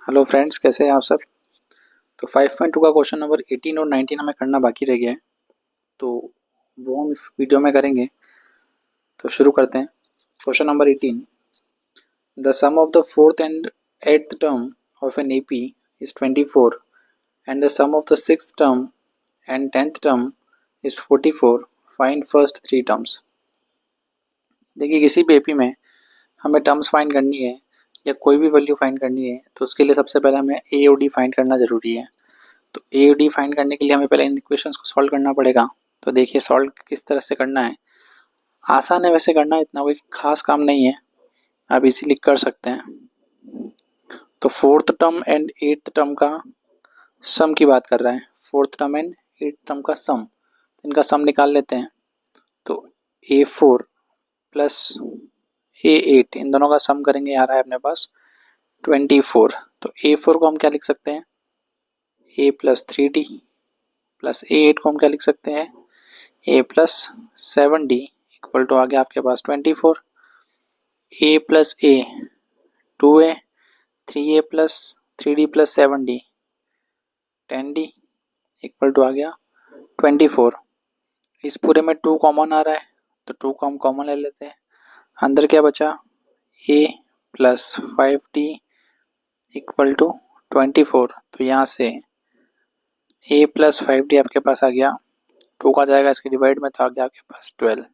Hello friends, कैसे हैं आप सब। तो 5.2 का क्वेश्चन नंबर 18 और 19 हमें करना बाकी रह गया है, तो वो हम इस वीडियो में करेंगे। तो शुरू करते हैं। Question number 18, the sum of the fourth and eighth term of an AP is 24 and the sum of the sixth term and 10th term is 44। Find first three terms. देखिए, किसी भी एपी में हमें टर्म्स फाइंड करनी है या कोई भी वैल्यू फाइंड करनी है, तो उसके लिए सबसे पहले हमें ए और डी फाइंड करना ज़रूरी है। तो ए और डी फाइंड करने के लिए हमें पहले इन इक्वेशंस को सॉल्व करना पड़ेगा। तो देखिए, सॉल्व किस तरह से करना है। आसान है वैसे करना, इतना कोई खास काम नहीं है, आप इजीली कर सकते हैं। तो fourth term and eighth term का सम की बात कर रहा है। Fourth term and eighth term का सम, इनका सम निकाल लेते हैं। तो A4 प्लस A8, इन दोनों का सम करेंगे, आ रहा है अपने पास 24। तो A4 को हम क्या लिख सकते हैं, A plus 3D, plus A8 को हम क्या लिख सकते हैं, A plus 7D, equal to आ गया आपके पास 24। A plus A 2A, 3A plus 3D plus 7D 10D, equal to आ गया 24। इस पूरे में 2 कॉमन आ रहा है, तो 2 को हम कॉमन ले लेते हैं। अंदर क्या बचा, A plus 5D equal to 24। तो यहाँ से A प्लस 5D आपके पास आ गया, 2 का जाएगा इसके डिवाइड में, तो आ गया आपके पास 12।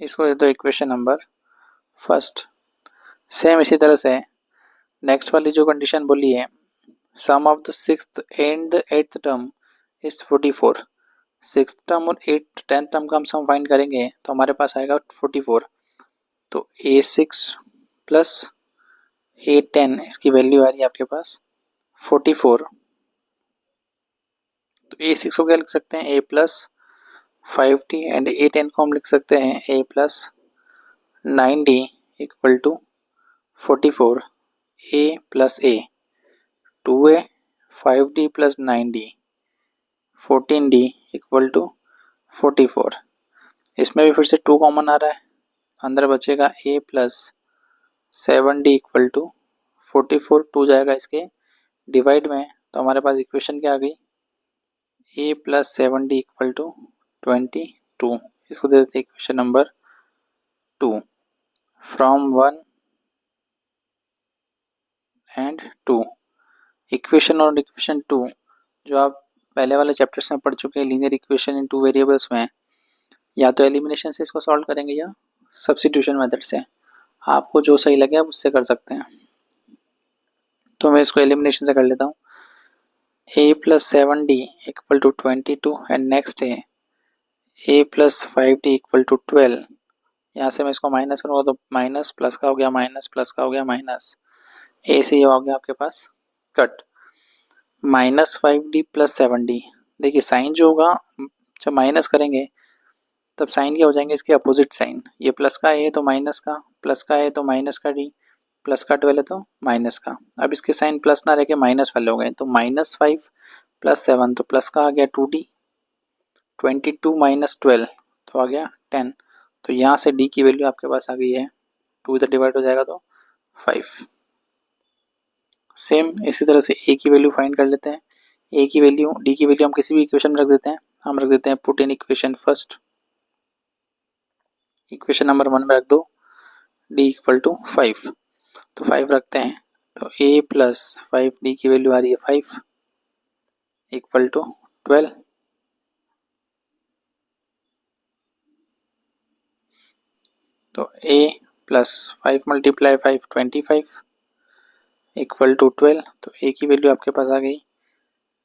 इसको दे दो इक्वेशन नंबर फर्स्ट। सेम इसी तरह से नेक्स्ट वाली जो कंडीशन बोली है, sum of the sixth and the eighth term is 44। Sixth term और एट्थ 10th टर्म का हम सम फाइंड करेंगे, तो हमारे पास आएगा 44। तो A6 प्लस A10, इसकी वैल्यू आ रही है आपके पास 44। तो A6 को क्या लिख सकते हैं, A plus 5D, and A10 को हम लिख सकते हैं A plus 9D equal to 44। A plus A 2A 5D plus 9D 14D equal to 44। इसमें भी फिर से 2 कॉमन आ रहा है, अंदर बचेगा A plus 7D equal to 44। 2 जाएगा इसके डिवाइड में, तो हमारे पास इक्वेशन क्या आ गई, A plus 7D equal to 22। इसको दे देते equation number 2। From 1 and 2, equation और इक्वेशन 2 जो आप पहले वाले चैप्टर्स में पढ़ चुके हैं, लीनियर इक्वेशन इन 2 वेरिएबल्स में, या तो एलिमिनेशन से इसको सॉल्व करेंगे या सब्स्टिट्यूशन मेथड से, आपको जो सही लगे आप उससे कर सकते हैं। तो मैं इसको एलिमिनेशन से कर लेता हूँ। A plus 7D equal to 22 and next है A plus 5D equal to 12। यहाँ से मैं इसको माइनस करूँगा तो माइनस प्लस का हो गया माइनस, प्लस का हो गया माइनस, A से ये हो गया आपके पास cut. Minus 5D plus 7D, देखिए साइन जो होगा, जब माइनस करेंगे तब साइन क्या हो जाएंगे, इसके अपोजिट साइन। ये प्लस का है तो माइनस का, प्लस का है तो माइनस का D, प्लस का 12 है तो माइनस का। अब इसके साइन प्लस ना रह के माइनस वाले हो गए, तो -5 प्लस 7, तो प्लस का आ गया 2D, 22 माइनस 12 तो आ गया 10। तो यहाँ से D की वैल्यू आपके पास आ गई है, 2 इधर डिवाइड हो जाएगा तो 5। सेम इसी तरह से A की वैल्यू फाइंड कर लेते हैं। A की वैल्यू, D की वैल्यू हम किसी भी इक्वेशन में रख देते हैं। हम रख देते हैं put in equation first. Equation number 1 में रख दो D इक्वल टू 5, तो 5 रखते हैं। तो A प्लस 5D की वैल्यू आ रही है 5 इक्वल टू 12। तो A प्लस 5 मल्टीप्लाई 5 25 इक्वल टू 12। तो A की वैल्यू आपके पास आ गई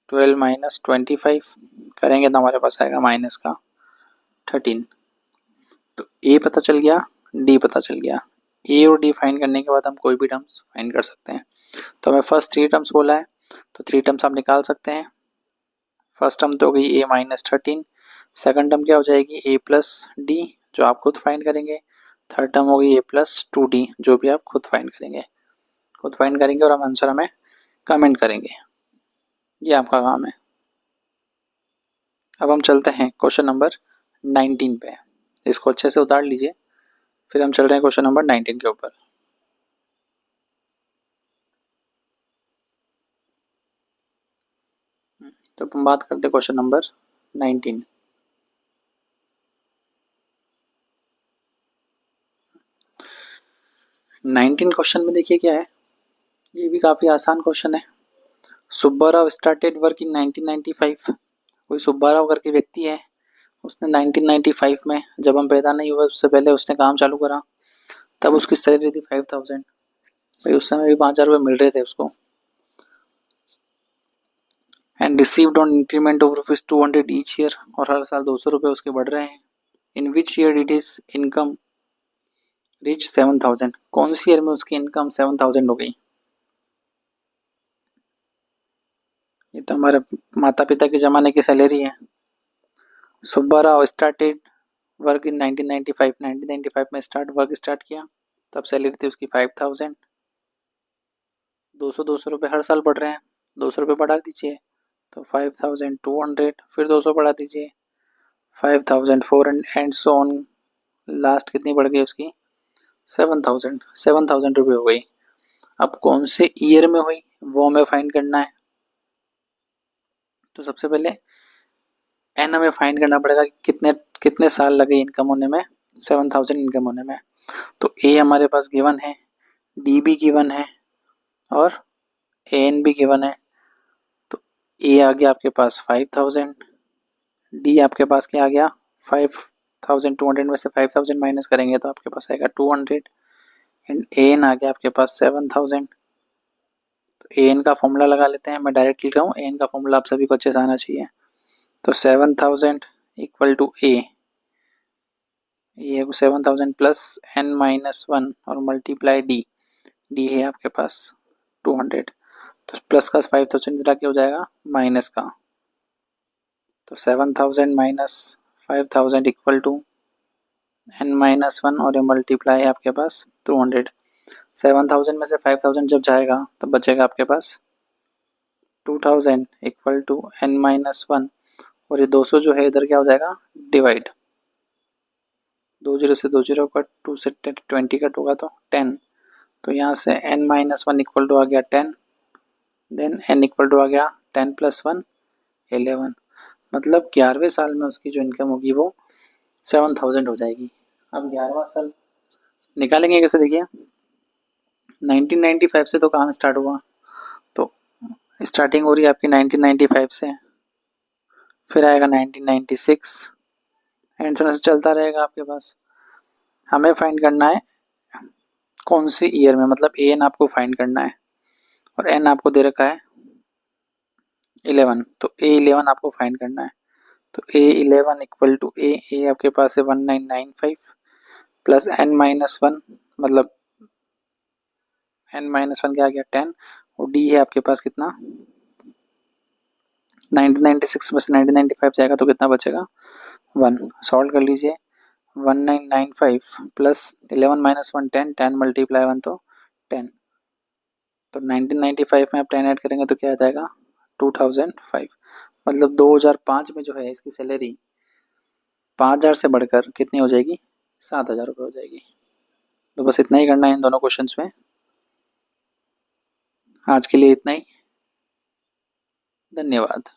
12 माइनस 25 करेंगे तो हमारे पास आएगा माइनस का 13। तो A पता चल गया, D पता चल गया। A और D फाइंड करने के बाद हम कोई भी टर्म्स फाइंड कर सकते हैं। तो हमें फर्स्ट 3 टर्म्स बोला है, तो 3 टर्म्स आप निकाल सकते हैं। फर्स्ट टर्म तो हो गई A माइनस 13, सेकेंड टर्म क्या हो जाएगी A प्लस D, जो आप खुद फाइंड करेंगे। थर्ड टर्म हो गई A प्लस 2D, जो भी आप खुद फाइंड करेंगे। खुद फाइंड करेंगे और हम आंसर हमें कमेंट करेंगे, ये आपका काम है। अब हम चलते हैं क्वेश्चन नंबर 19 पे। इसको अच्छे से उतार लीजिए, फिर हम चल रहे हैं क्वेश्चन नंबर 19 के ऊपर। तो हम बात करते हैं क्वेश्चन नंबर 19। क्वेश्चन में देखिए क्या है, ये भी काफ़ी आसान क्वेश्चन है। Subbarao started work in 1995। कोई सुब्बाराव करके व्यक्ति है, उसने 1995 में, जब हम पैदा नहीं हुए उससे पहले उसने काम चालू करा, तब उसकी सैलरी थी 5000। भाई उस समय भी 5000 रुपये मिल रहे थे उसको। And received on increment of ₹200 each year, और हर साल 200 रुपये उसके बढ़ रहे हैं। In which year did his income reach 7000। कौन सी ईयर में उसकी इनकम 7000 हो गई? ये तो हमारे माता पिता के ज़माने की सैलरी है। Subbarao started work in 1995। 1995 में वर्क स्टार्ट किया, तब सैलरी थी उसकी 5000। 200 रुपये हर साल बढ़ रहे हैं, 200 रुपये बढ़ा दीजिए तो 5200, फिर 200 बढ़ा दीजिए 5400 एंड सो ऑन। लास्ट कितनी बढ़ गई उसकी? 7000 रुपये हो गई। अब कौन से ईयर में हुई वो हमें फाइंड करना है। तो सबसे पहले एन हमें फाइंड करना पड़ेगा कि कितने कितने साल लगे इनकम होने में, 7000 इनकम होने में। तो ए हमारे पास गिवन है, डी भी गिवन है और ए एन भी गिवन है। तो ए आ गया आपके पास 5000, डी आपके पास क्या आ गया 5200 में से 5000 माइनस करेंगे तो आपके पास आएगा 200 एंड ए एन आ गया आपके पास 7000। तो ए एन का फॉर्मूला लगा लेते हैं, मैं डायरेक्ट लिख रहा हूँ, ए एन का फॉर्मूला आप सभी को अच्छे से आना चाहिए। तो 7000 इक्वल टू ए, ये 7000 प्लस n माइनस 1 और मल्टीप्लाई डी, डी है आपके पास 200। तो प्लस का 5000 इधर क्या हो जाएगा माइनस का, तो 7000 minus 5000 equal to n minus 1 और ये मल्टीप्लाई है आपके पास 200। 7000 में से 5000 जब जाएगा तब बचेगा आपके पास 2000 इक्वल टू n माइनस 1 और ये 200 जो है इधर क्या हो जाएगा डिवाइड, 20 से 20 कट, 2 से 20 कट होगा तो 10। तो यहाँ से n माइनस 1 इक्वल टू आ गया 10, देन n इक्वल टू आ गया 10 प्लस 1 11। मतलब 11वें साल में उसकी जो इनकम होगी वो 7000 हो जाएगी। अब 11वां साल निकालेंगे कैसे, देखिए 1995 से तो काम स्टार्ट हुआ, तो स्टार्टिंग हो रही है आपकी 1995 से, फिर आएगा 1996 एंड से चलता रहेगा आपके पास। हमें फाइंड करना है कौन सी ईयर में, मतलब ए एन आपको फाइंड करना है और एन आपको दे रखा है 11, तो ए 11 आपको फाइंड करना है। तो ए 11 इक्वल टू ए आपके पास है 1995 प्लस एन माइनस 1, मतलब एन माइनस 1 क्या आ गया 10, और डी है आपके पास कितना 1996 में से 1995 जाएगा तो कितना बचेगा 1। सॉल्व कर लीजिए, 1995 प्लस 11 माइनस 1 10, 10 मल्टीप्लाई 1 तो 10। तो 1995 में आप 10 ऐड करेंगे तो क्या आ जाएगा 2005। मतलब 2005 में जो है इसकी सैलरी 5000 से बढ़कर कितनी हो जाएगी 7000 रुपये हो जाएगी। तो बस इतना ही करना है इन दोनों क्वेश्चंस में। आज के लिए इतना ही, धन्यवाद।